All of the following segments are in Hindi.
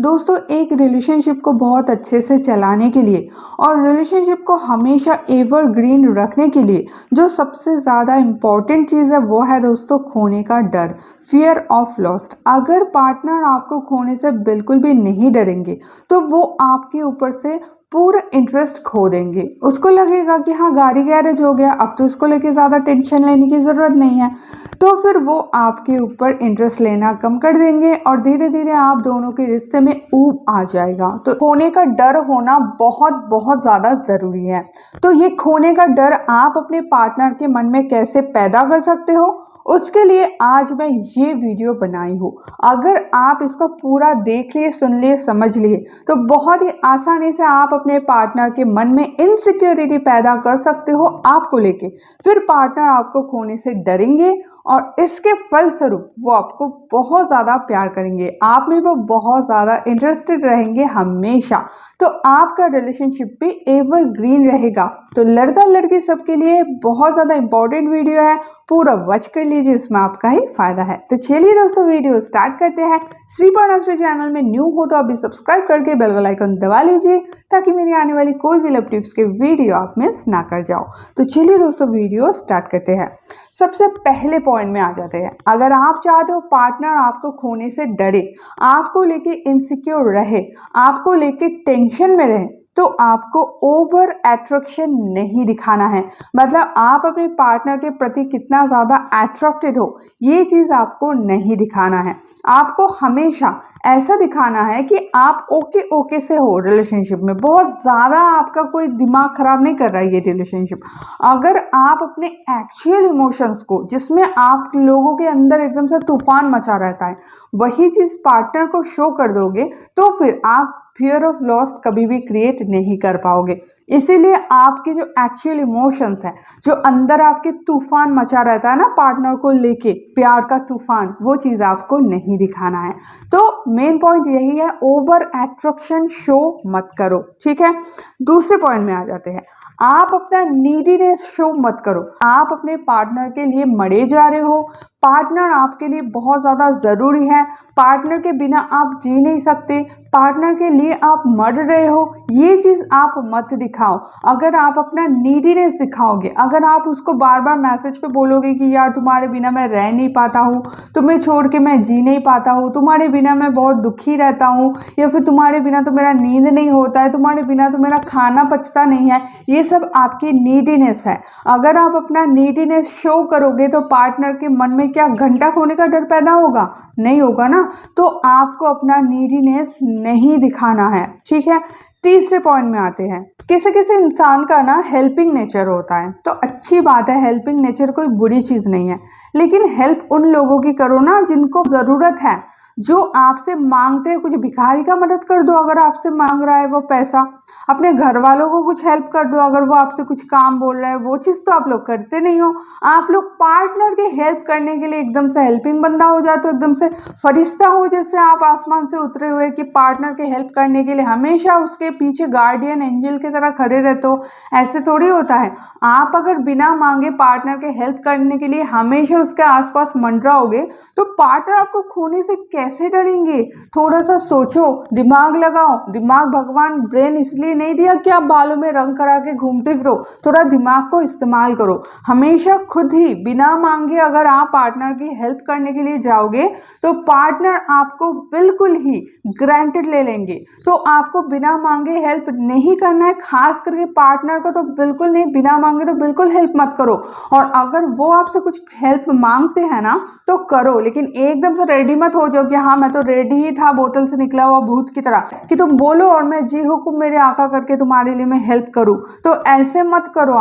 दोस्तों एक रिलेशनशिप को बहुत अच्छे से चलाने के लिए और रिलेशनशिप को हमेशा एवरग्रीन रखने के लिए जो सबसे ज़्यादा इम्पॉर्टेंट चीज़ है वो है दोस्तों खोने का डर, फियर ऑफ लॉस्ट। अगर पार्टनर आपको खोने से बिल्कुल भी नहीं डरेंगे तो वो आपके ऊपर से पूरा इंटरेस्ट खो देंगे। उसको लगेगा कि हाँ गाड़ी गैरेज हो गया, अब तो इसको लेके ज़्यादा टेंशन लेने की ज़रूरत नहीं है, तो फिर वो आपके ऊपर इंटरेस्ट लेना कम कर देंगे और धीरे धीरे आप दोनों के रिश्ते में ऊब आ जाएगा। तो खोने का डर होना बहुत बहुत ज़्यादा ज़रूरी है। तो ये खोने का डर आप अपने पार्टनर के मन में कैसे पैदा कर सकते हो, उसके लिए आज मैं ये वीडियो बनाई हूँ। अगर आप इसको पूरा देख लिए, सुन लिए, समझ लिए तो बहुत ही आसानी से आप अपने पार्टनर के मन में इनसिक्योरिटी पैदा कर सकते हो आपको लेके। फिर पार्टनर आपको खोने से डरेंगे और इसके फलस्वरूप वो आपको बहुत ज़्यादा प्यार करेंगे, आप में वो बहुत ज़्यादा इंटरेस्टेड रहेंगे हमेशा। तो आपका रिलेशनशिप भी एवरग्रीन रहेगा। तो लड़का लड़की सबके लिए बहुत ज़्यादा इंपॉर्टेंट वीडियो है, पूरा वॉच कर लीजिए, इसमें आपका ही फायदा है। तो चलिए दोस्तों वीडियो स्टार्ट करते हैं। श्रीपर्णाश्री चैनल में न्यू हो तो अभी सब्सक्राइब करके बेल आइकन दबा लीजिए ताकि मेरी आने वाली कोई भी लव टिप्स के वीडियो आप मिस ना कर जाओ। तो चलिए दोस्तों वीडियो स्टार्ट करते हैं। सबसे पहले पॉइंट में आ जाते हैं। अगर आप चाहते हो पार्टनर आपको खोने से डरे, आपको लेके इनसिक्योर रहे, आपको लेके टेंशन में रहे, तो आपको ओवर अट्रैक्शन नहीं दिखाना है। मतलब आप अपने पार्टनर के प्रति कितना ज़्यादा अट्रैक्टेड हो ये चीज़ आपको नहीं दिखाना है। आपको हमेशा ऐसा दिखाना है कि आप ओके ओके से हो रिलेशनशिप में, बहुत ज़्यादा आपका कोई दिमाग खराब नहीं कर रहा है ये रिलेशनशिप। अगर आप अपने एक्चुअल इमोशंस को, जिसमें आप लोगों के अंदर एकदम से तूफान मचा रहता है, वही चीज़ पार्टनर को शो कर दोगे तो फिर आप फियर ऑफ लॉस कभी भी क्रिएट नहीं कर पाओगे। इसीलिए आपके जो एक्चुअल इमोशंस हैं, जो अंदर आपके तूफान मचा रहता है ना पार्टनर को लेके, प्यार का तूफान, वो चीज़ आपको नहीं दिखाना है। तो मेन पॉइंट यही है, ओवर अट्रैक्शन शो मत करो, ठीक है। दूसरे पॉइंट में आ जाते हैं। आप अपना नीडीनेस शो मत करो। आप अपने पार्टनर के लिए मरे जा रहे हो, पार्टनर आपके लिए बहुत ज़्यादा ज़रूरी है, पार्टनर के बिना आप जी नहीं सकते, पार्टनर के लिए आप मर रहे हो, ये चीज़ आप मत दिखाओ। अगर आप अपना नीडीनेस दिखाओगे, अगर आप उसको बार बार मैसेज पे बोलोगे कि यार तुम्हारे बिना मैं रह नहीं पाता हूँ, तुम्हें छोड़ के मैं जी नहीं पाता हूँ, तुम्हारे बिना मैं बहुत दुखी रहता हूँ, या फिर तुम्हारे बिना तो मेरा नींद नहीं होता है, तुम्हारे बिना तो मेरा खाना पचता नहीं है, ये सब आपकी नीडीनेस है। अगर आप अपना नीडीनेस शो करोगे तो पार्टनर के मन में क्या घंटा खोने का डर पैदा होगा? नहीं होगा ना। तो आपको अपना नीडीनेस नहीं दिखाना है, ठीक है। तीसरे पॉइंट में आते हैं। किसी किसी इंसान का ना हेल्पिंग नेचर होता है, तो अच्छी बात है, हेल्पिंग नेचर कोई बुरी चीज़ नहीं है, लेकिन हेल्प उन लोगों की करो ना जिनको ज़रूरत है, जो आपसे मांगते हैं। कुछ भिखारी का मदद कर दो अगर आपसे मांग रहा है वो पैसा, अपने घर वालों को कुछ हेल्प कर दो अगर वो आपसे कुछ काम बोल रहा है, वो चीज़ तो आप लोग करते नहीं हो। आप लोग पार्टनर की हेल्प करने के लिए एकदम से हेल्पिंग बंदा हो जाते हो, एकदम से फरिश्ता हो जैसे आप आसमान से उतरे हुए कि पार्टनर की हेल्प करने के लिए हमेशा उसके पीछे गार्डियन एंजल की तरह खड़े रहते हो। ऐसे थोड़ी होता है। आप अगर बिना मांगे पार्टनर के हेल्प करने के लिए हमेशा उसके आसपास मंडराओगे तो पार्टनर आपको खोने से कैसे डरेंगे? थोड़ा सा सोचो, दिमाग लगाओ। दिमाग भगवान ब्रेन इसलिए नहीं दिया कि आप बालों में रंग करा के घूमते फिरो, थोड़ा दिमाग को इस्तेमाल करो। हमेशा खुद ही बिना मांगे अगर आप पार्टनर की हेल्प करने के लिए जाओगे तो पार्टनर आपको बिल्कुल ही ग्रांटेड ले लेंगे। तो आपको बिना मांगे हेल्प नहीं करना है, खास करके पार्टनर को तो बिल्कुल नहीं, बिना मांगे तो बिल्कुल हेल्प मत करो। और अगर वो आपसे कुछ हेल्प मांगते हैं ना तो करो, लेकिन एकदम से रेडी मत हो जाओ कि हाँ मैं तो रेडी ही था बोतल से निकला हुआ भूत की तरह कि तुम बोलो और मैं जी हुक्म मेरे आका करके तुम्हारे लिए मैं हेल्प करूं। तो ऐसे मत करो।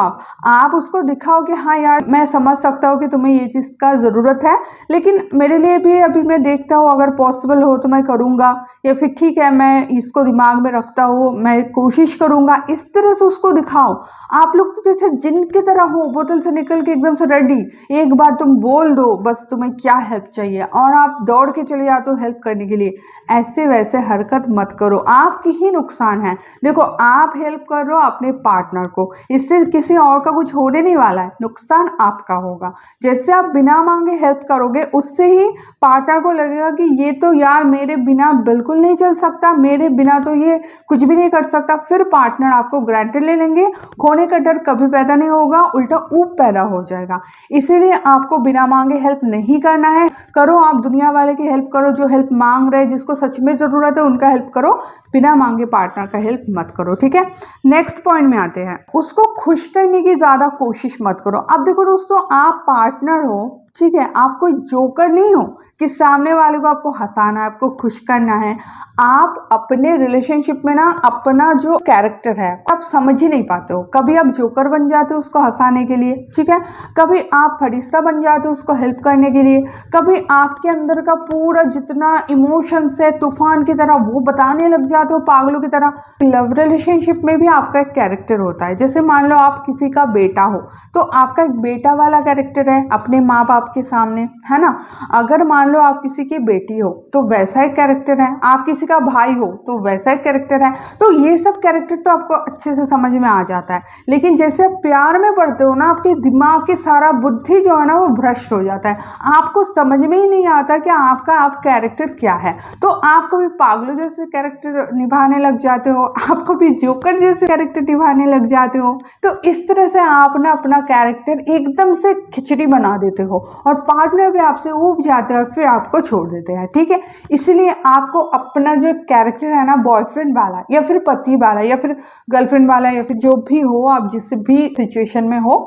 आप उसको दिखाओ कि हाँ यार मैं समझ सकता हूँ कि तुम्हें ये चीज़ का ज़रूरत है, लेकिन मेरे लिए भी अभी मैं देखता हूँ अगर पॉसिबल हो तो मैं करूँगा, या फिर ठीक है मैं इसको दिमाग में रखता हूँ, मैं कोशिश करूँगा। इस तरह से उसको दिखाओ। आप लोग तो जैसे जिन की तरह हो, बोतल से निकल के एकदम से रेडी, एक बार तुम बोल दो बस तुम्हें क्या हेल्प चाहिए और आप दौड़ के चले जाते जाते हो हेल्प करने के लिए, ऐसे वैसे हरकत मत करो, आपकी ही नुकसान है। देखो आप हेल्प कर रहे हो अपने पार्टनर को, इससे किसी और का कुछ होने नहीं वाला है, नुकसान आपका होगा। जैसे आप बिना मांगे हेल्प करोगे उससे ही पार्टनर को लगेगा कि ये तो यार मेरे बिना बिल्कुल नहीं चल सकता, मेरे बिना तो ये कुछ भी नहीं कर सकता, फिर पार्टनर आपको ग्रांटेड ले लेंगे, खोने का डर कभी पैदा नहीं होगा, उल्टा ऊब पैदा हो जाएगा। इसीलिए आपको बिना मांगे हेल्प नहीं करना है। करो आप दुनिया वाले की हेल्प करो, जो हेल्प मांग रहे, जिसको सच में जरूरत है उनका हेल्प करो, बिना मांगे पार्टनर का हेल्प मत करो, ठीक है। नेक्स्ट पॉइंट में आते हैं, उसको खुश करने की ज्यादा कोशिश मत करो। अब देखो दोस्तों, आप पार्टनर हो, ठीक है, आप कोई जोकर नहीं हो कि सामने वाले को आपको हंसाना है, आपको खुश करना है। आप अपने रिलेशनशिप में ना अपना जो कैरेक्टर है आप समझ ही नहीं पाते हो। कभी आप जोकर बन जाते हो उसको हंसाने के लिए, ठीक है, कभी आप फरिश्ता बन जाते हो उसको हेल्प करने के लिए, कभी आपके अंदर का पूरा जितना इमोशंस है तूफान की तरह वो बताने लग जाते हो पागलों की तरह। लव रिलेशनशिप में भी आपका एक कैरेक्टर होता है। जैसे मान लो आप किसी का बेटा हो तो आपका एक बेटा वाला कैरेक्टर है अपने माँ बाप के सामने, है ना। अगर मान लो आप किसी की बेटी हो तो वैसा एक कैरेक्टर है, आप किसी का भाई हो तो वैसा एक कैरेक्टर है। तो ये सब कैरेक्टर तो आपको अच्छे से समझ में आ जाता है। लेकिन जैसे आप प्यार में पड़ते हो ना, आपके दिमाग की सारा बुद्धि जो है ना वो भ्रष्ट हो जाता है, आपको समझ में ही नहीं आता कि आपका आप कैरेक्टर क्या है। तो आप कभी पागलों जैसे कैरेक्टर निभाने लग जाते हो, आप कभी जोकर जैसे कैरेक्टर निभाने लग जाते हो। तो इस तरह से आप ना अपना कैरेक्टर एकदम से खिचड़ी बना देते हो और पार्टनर भी आपसे ऊब जाते हैं, फिर आपको छोड़ देते हैं, ठीक है। इसलिए आपको अपना जो कैरेक्टर है ना बॉयफ्रेंड वाला या फिर पति वाला या फिर गर्लफ्रेंड वाला या फिर जो भी हो, आप जिस भी सिचुएशन में हो,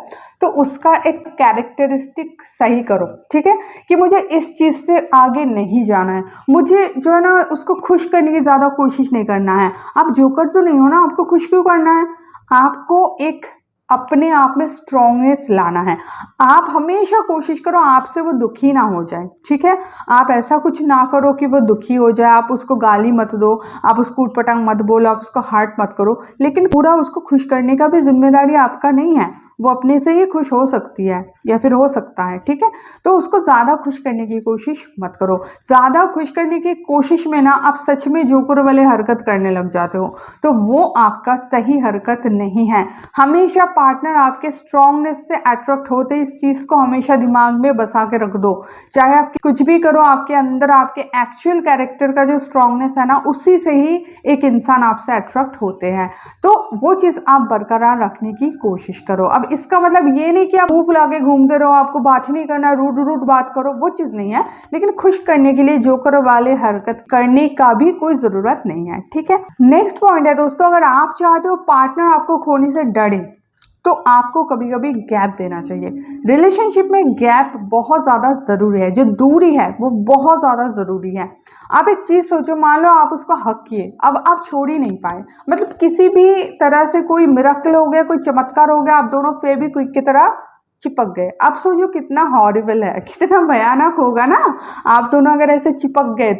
तो उसका एक कैरेक्टरिस्टिक सही करो, ठीक है, कि मुझे इस चीज से आगे नहीं जाना है, मुझे जो है ना उसको खुश करने की ज्यादा कोशिश नहीं करना है। आप जोकर तो नहीं हो ना, आपको खुश क्यों करना है। आपको एक अपने आप में स्ट्रॉन्गनेस लाना है। आप हमेशा कोशिश करो आपसे वो दुखी ना हो जाए, ठीक है। आप ऐसा कुछ ना करो कि वो दुखी हो जाए, आप उसको गाली मत दो, आप उसको उटपटांग मत बोलो, आप उसको हर्ट मत करो, लेकिन पूरा उसको खुश करने का भी जिम्मेदारी आपका नहीं है। वो अपने से ही खुश हो सकती है या फिर हो सकता है, ठीक है। तो उसको ज्यादा खुश करने की कोशिश मत करो। ज्यादा खुश करने की कोशिश में ना आप सच में जोकर वाले हरकत करने लग जाते हो, तो वो आपका सही हरकत नहीं है। हमेशा पार्टनर आपके स्ट्रांगनेस से अट्रैक्ट होते, इस चीज को हमेशा दिमाग में बसा के रख दो। चाहे आप कुछ भी करो, आपके अंदर आपके एक्चुअल कैरेक्टर का जो स्ट्रांगनेस है ना उसी से ही एक इंसान आपसे अट्रैक्ट होते हैं। तो वो चीज आप बरकरार रखने की कोशिश करो। अब इसका मतलब ये नहीं कि आप मुंह फुला के घूमते रहो, आपको बात ही नहीं करना, रूड रूड बात करो, वो चीज नहीं है। लेकिन खुश करने के लिए जोकर वाले हरकत करने का भी कोई जरूरत नहीं है, ठीक है। नेक्स्ट पॉइंट है दोस्तों, अगर आप चाहते हो पार्टनर आपको खोने से डरे तो आपको कभी कभी गैप देना चाहिए। रिलेशनशिप में गैप बहुत ज़्यादा ज़रूरी है, जो दूरी है वो बहुत ज़्यादा ज़रूरी है। आप एक चीज़ सोचो, मान लो आप उसको हक किए, अब आप छोड़ ही नहीं पाए, मतलब किसी भी तरह से कोई मिरेकल हो गया, कोई चमत्कार हो गया, आप दोनों फेविक्विक की तरह चिपक गए। आप सोचो कितना हॉरिबल है, कितना भयानक होगा ना आप दोनों अगर ऐसे चिपक गए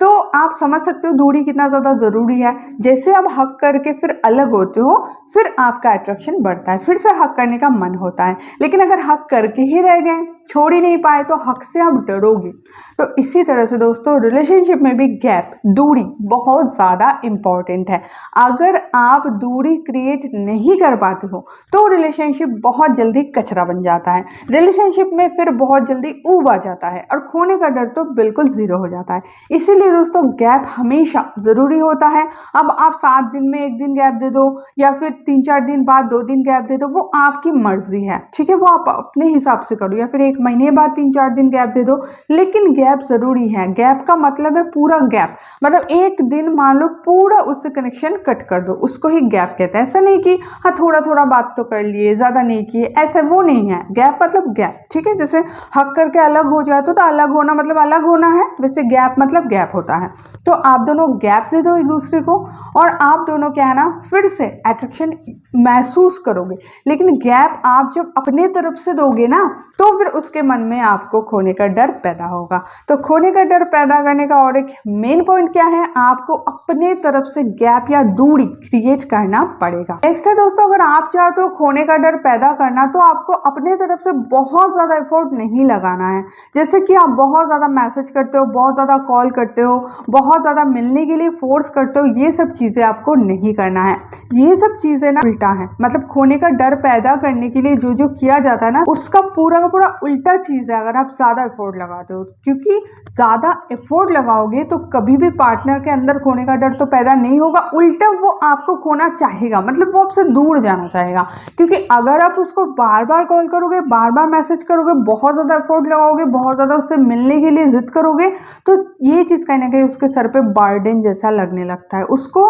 तो आप समझ सकते हो दूरी कितना ज़्यादा ज़रूरी है। जैसे आप हक करके फिर अलग होते हो, फिर आपका अट्रैक्शन बढ़ता है, फिर से हक करने का मन होता है। लेकिन अगर हक करके ही रह गए, छोड़ ही नहीं पाए, तो हक से आप डरोगे। तो इसी तरह से दोस्तों रिलेशनशिप में भी गैप, दूरी बहुत ज़्यादा इम्पॉर्टेंट है। अगर आप दूरी क्रिएट नहीं कर पाते हो तो रिलेशनशिप बहुत जल्दी कचरा बन जाता है, रिलेशनशिप में फिर बहुत जल्दी ऊब आ जाता है और खोने का डर तो बिल्कुल जीरो हो जाता है। इसीलिए दोस्तों गैप हमेशा ज़रूरी होता है। अब आप 7 दिन में 1 दिन गैप दे दो या फिर 3-4 दिन बाद 2 दिन गैप दे दो, वो आपकी मर्जी है, ठीक है, वो आप अपने हिसाब से करो, या फिर 1 महीने बाद 3-4 दिन गैप दे दो, लेकिन गैप जरूरी है। गैप का मतलब है पूरा गैप, मतलब 1 दिन मान लो पूरा उससे कनेक्शन कट कर दो, उसको ही गैप कहते हैं। ऐसा नहीं कि हाँ थोड़ा थोड़ा बात तो कर लिए, ज्यादा नहीं किए, ऐसा वो नहीं है। गैप मतलब गैप, ठीक है। जैसे हक करके अलग हो जाए तो अलग होना मतलब अलग होना है, वैसे गैप मतलब गैप होता है। तो आप दोनों गैप दे दो एक दूसरे को और आप दोनों क्या है ना फिर से अट्रैक्शन महसूस करोगे। लेकिन गैप आप जब अपने तरफ से दोगे ना तो फिर उसके मन में आपको खोने का डर पैदा होगा। तो खोने का डर पैदा करने का और एक मेन पॉइंट क्या है, आपको अपने तरफ से गैप या दूरी क्रिएट करना पड़ेगा। नेक्स्ट है दोस्तों, अगर आप चाहते हो खोने का डर पैदा करना तो आपको अपने तरफ से बहुत ज्यादा एफर्ट नहीं लगाना है। जैसे कि आप बहुत ज्यादा मैसेज करते हो, बहुत ज्यादा कॉल करते हो, बहुत ज्यादा मिलने के लिए फोर्स करते हो, ये सब चीजें आपको नहीं करना है। ये सब चीजें ना उल्टा है, मतलब खोने का डर पैदा करने के लिए जो जो किया जाता है ना, उसका पूरा का पूरा उल्टा चीज है अगर आप ज्यादा एफर्ट लगाते हो। क्योंकि ज्यादा एफर्ट लगाओगे तो कभी भी पार्टनर के अंदर खोने का डर तो पैदा नहीं होगा, उल्टा वो आपको खोना चाहेगा, मतलब वो आपसे दूर जाना चाहेगा। क्योंकि अगर आप उसको बार बार कॉल करोगे, बार बार मैसेज करोगे, बहुत ज्यादा एफर्ट लगाओगे, बहुत ज्यादा उससे मिलने के लिए जिद करोगे, तो ये चीज कहीं ना कहीं उसके सर पे बर्डन जैसा लगने लगता है। उसको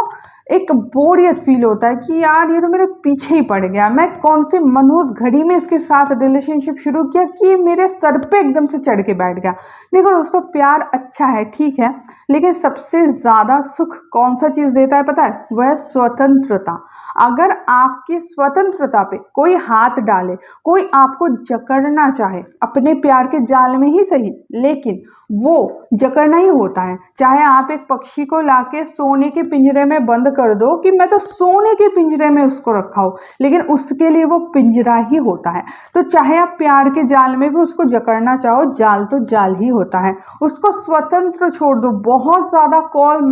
एक बोरियत फील होता है कि यार ये तो मेरे पीछे ही पड़ गया, मैं कौन सी मनहूस घड़ी में इसके साथ रिलेशनशिप शुरू किया कि मेरे सर पे एकदम से चढ़ के बैठ गया। देखो दोस्तों, प्यार अच्छा है, ठीक है, लेकिन सबसे ज्यादा सुख कौन सा चीज देता है पता है? वह स्वतंत्रता। अगर आपकी स्वतंत्रता पे कोई हाथ डाले, कोई आपको जकड़ना चाहे, अपने प्यार के जाल में ही सही, लेकिन वो जकड़ना ही होता है। चाहे आप एक पक्षी को लाके सोने के पिंजरे में बंद कर दो कि मैं तो सोने के पिंजरे में उसको रखा हूं, लेकिन उसके लिए वो पिंजरा ही होता है। तो चाहे आप प्यार के जाल में भी उसको जकड़ना चाहो, जाल तो जाल ही होता है। उसको स्वतंत्र छोड़ दो। बहुत ज्यादा कॉल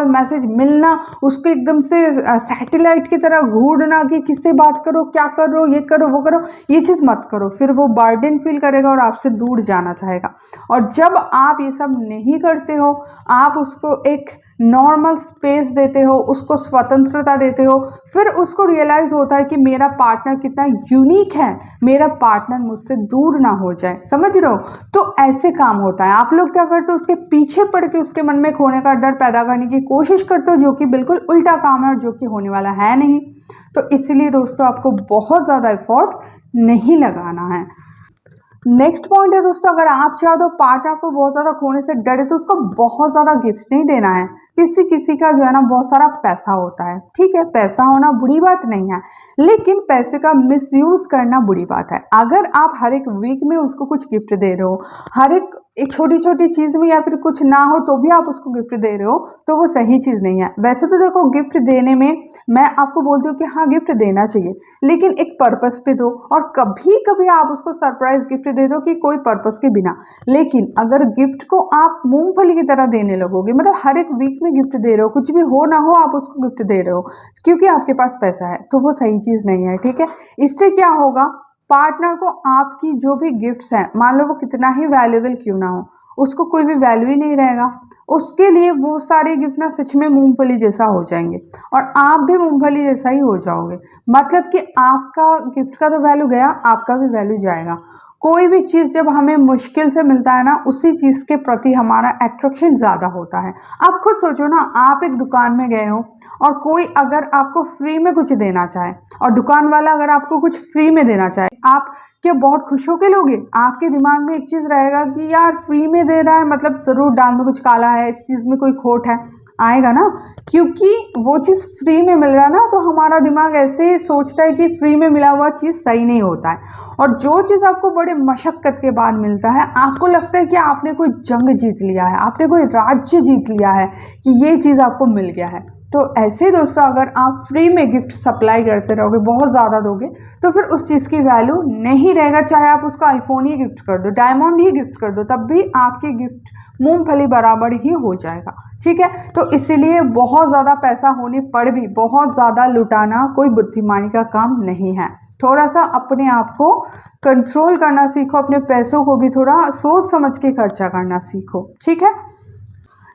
मैसेज मिलना, उसको एकदम से सैटेलाइट की तरह घूरना कि किससे बात करो, क्या करो, ये करो, वो करो, ये चीज मत करो। फिर वो बर्डन फील करेगा और आपसे दूर जाना चाहेगा। और जब आप ये सब नहीं करते हो, आप उसको एक नॉर्मल स्पेस देते हो, उसको स्वतंत्रता देते हो, फिर उसको रियलाइज होता है कि मेरा पार्टनर कितना यूनिक है, मेरा पार्टनर मुझसे दूर ना हो जाए। समझ रहे हो? तो ऐसे काम होता है। आप लोग क्या करते हो, उसके पीछे पड़ के उसके मन में खोने का डर पैदा करने की कोशिश करते हो, जो कि बिल्कुल उल्टा काम है और जो कि होने वाला है नहीं। तो इसलिए दोस्तों, आपको बहुत ज्यादा एफर्ट्स नहीं लगाना है। नेक्स्ट पॉइंट है दोस्तों, अगर आप चाहते हो पार्टनर को बहुत ज्यादा खोने से डरे, तो उसको बहुत ज्यादा गिफ्ट नहीं देना है। किसी किसी का जो है ना बहुत सारा पैसा होता है, ठीक है, पैसा होना बुरी बात नहीं है, लेकिन पैसे का मिसयूज करना बुरी बात है। अगर आप हर एक वीक में उसको कुछ गिफ्ट दे रहे हो, हर एक छोटी छोटी चीज में, या फिर कुछ ना हो तो भी आप उसको गिफ्ट दे रहे हो, तो वो सही चीज नहीं है। वैसे तो देखो, गिफ्ट देने में मैं आपको बोलती हूँ कि हाँ, गिफ्ट देना चाहिए, लेकिन एक पर्पस पे दो। और कभी कभी आप उसको सरप्राइज गिफ्ट दे दो कि कोई पर्पस के बिना। लेकिन अगर गिफ्ट को आप मूंगफली की तरह देने लगोगे, मतलब हर एक वीक में गिफ्ट दे रहे हो, कुछ भी हो ना हो आप उसको गिफ्ट दे रहे हो क्योंकि आपके पास पैसा है, तो वो सही चीज नहीं है, ठीक है। इससे क्या होगा, पार्टनर को आपकी जो भी गिफ्ट्स हैं, मान लो वो कितना ही वैल्यूएबल क्यों ना हो, उसको कोई भी वैल्यू ही नहीं रहेगा। उसके लिए वो सारे गिफ्ट ना सच में मूंगफली जैसा हो जाएंगे और आप भी मूंगफली जैसा ही हो जाओगे। मतलब कि आपका गिफ्ट का तो वैल्यू गया, आपका भी वैल्यू जाएगा। कोई भी चीज जब हमें मुश्किल से मिलता है ना, उसी चीज के प्रति हमारा अट्रैक्शन ज्यादा होता है। आप खुद सोचो ना, आप एक दुकान में गए हो और कोई अगर आपको फ्री में कुछ देना चाहे, और दुकान वाला अगर आपको कुछ फ्री में देना चाहे, आप क्या बहुत खुश होके लोगे? आपके दिमाग में एक चीज रहेगा कि यार फ्री में दे रहा है, मतलब जरूर दाल में कुछ काला है, इस चीज में कोई खोट है, आएगा ना। क्योंकि वो चीज फ्री में मिल रहा है ना, तो हमारा दिमाग ऐसे सोचता है कि फ्री में मिला हुआ चीज सही नहीं होता है। और जो चीज आपको बड़े मशक्कत के बाद मिलता है, आपको लगता है कि आपने कोई जंग जीत लिया है, आपने कोई राज्य जीत लिया है कि ये चीज आपको मिल गया है। तो ऐसे ही दोस्तों, अगर आप फ्री में गिफ्ट सप्लाई करते रहोगे, बहुत ज़्यादा दोगे, तो फिर उस चीज़ की वैल्यू नहीं रहेगा। चाहे आप उसको आईफोन ही गिफ्ट कर दो, डायमंड ही गिफ्ट कर दो, तब भी आपकी गिफ्ट मूंगफली बराबर ही हो जाएगा, ठीक है। तो इसीलिए बहुत ज़्यादा पैसा होने पर भी बहुत ज़्यादा लुटाना कोई बुद्धिमानी का काम नहीं है। थोड़ा सा अपने आप को कंट्रोल करना सीखो, अपने पैसों को भी थोड़ा सोच समझ के खर्चा करना सीखो, ठीक है।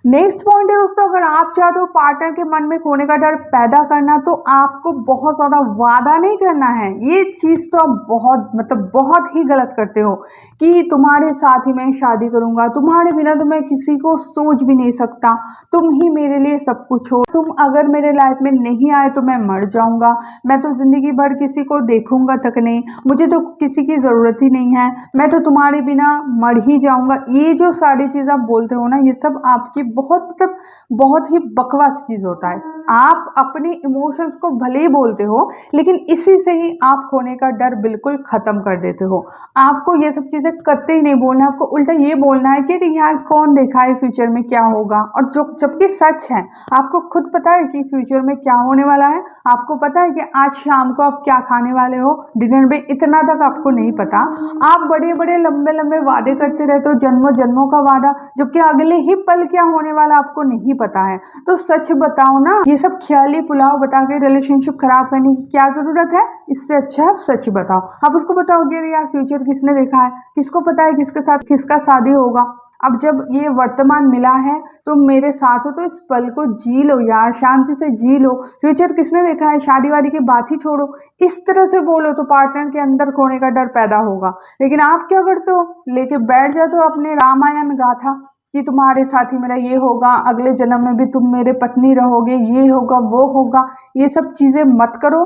नेक्स्ट पॉइंट है दोस्तों, अगर आप चाहते हो पार्टनर के मन में खोने का डर पैदा करना, तो आपको बहुत ज्यादा वादा नहीं करना है। ये चीज तो आप बहुत ही गलत करते हो कि तुम्हारे साथ ही मैं शादी करूंगा, तुम्हारे बिना तो मैं किसी को सोच भी नहीं सकता, तुम ही मेरे लिए सब कुछ हो, तुम अगर मेरे लाइफ में नहीं आए तो मैं मर जाऊंगा, मैं तो जिंदगी भर किसी को देखूंगा तक नहीं, मुझे तो किसी की जरूरत ही नहीं है, मैं तो तुम्हारे बिना मर ही जाऊंगा। ये जो सारी चीज आप बोलते हो ना, ये सब आपकी बहुत मतलब बहुत ही बकवास चीज़ होता है। आप अपने इमोशंस को भले ही बोलते हो, लेकिन इसी से ही आप खोने का डर बिल्कुल ख़त्म कर देते हो। आपको ये सब चीज़ें कतई नहीं बोलना है, आपको उल्टा ये बोलना है कि अरे यार कौन देखा है फ्यूचर में क्या होगा, और जो जबकि सच है। आपको खुद पता है कि फ्यूचर में क्या होने वाला है, आपको पता है कि आज शाम को आप क्या खाने वाले हो डिनर में, इतना तक आपको नहीं पता। आप बड़े बड़े लंबे लंबे वादे करते रहते हो, जन्मों जन्मों का वादा, जबकि अगले ही पल क्या होने वाला आपको नहीं पता है। तो सच बताओ ना, ये सब ख्याली पुलाव बता के रिलेशनशिप खराब करने की क्या जरूरत है। इससे अच्छा आप सच बताओ। आप उसको बताओगे अरे यार फ्यूचर किसने देखा है, किसको पता है किसके साथ किसका शादी होगा। अब जब ये वर्तमान मिला है तो मेरे साथ हो, तो इस पल को जी लो यार, शांति से जी लो। फ्यूचर किसने देखा है, शादी वादी की बात ही छोड़ो। इस तरह से बोलो तो पार्टनर के अंदर खोने का डर पैदा होगा। लेकिन आप क्या करते हो, लेके बैठ जाते हो अपने रामायण गाथा कि तुम्हारे साथ ही मेरा ये होगा, अगले जन्म में भी तुम मेरे पत्नी रहोगे, ये होगा वो होगा। ये सब चीजें मत करो।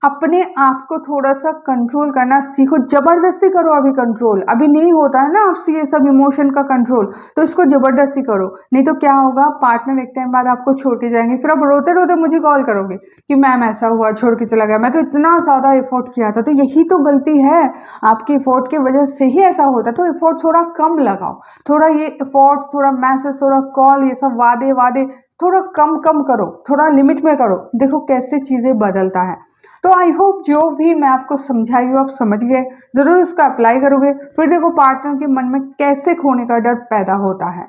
अपने आप को थोड़ा सा कंट्रोल करना सीखो। जबरदस्ती करो अभी कंट्रोल, अभी नहीं होता है ना आपसे ये सब इमोशन का कंट्रोल, तो इसको जबरदस्ती करो। नहीं तो क्या होगा, पार्टनर एक टाइम बाद आपको छोड़ के जाएंगे, फिर आप रोते रोते मुझे कॉल करोगे कि मैम ऐसा हुआ, छोड़ के चला गया, मैं तो इतना ज्यादा एफर्ट किया था। तो यही तो गलती है आपकी, एफर्ट की वजह से ही ऐसा होता है। तो एफर्ट थोड़ा कम लगाओ, थोड़ा ये एफर्ट, थोड़ा मैसेज, थोड़ा कॉल, ये सब वादे वादे थोड़ा कम कम करो, थोड़ा लिमिट में करो। देखो कैसे चीजें बदलता है। तो आई होप जो भी मैं आपको समझाई हूँ आप समझ गए, जरूर इसको अप्लाई करोगे, फिर देखो पार्टनर के मन में कैसे खोने का डर पैदा होता है।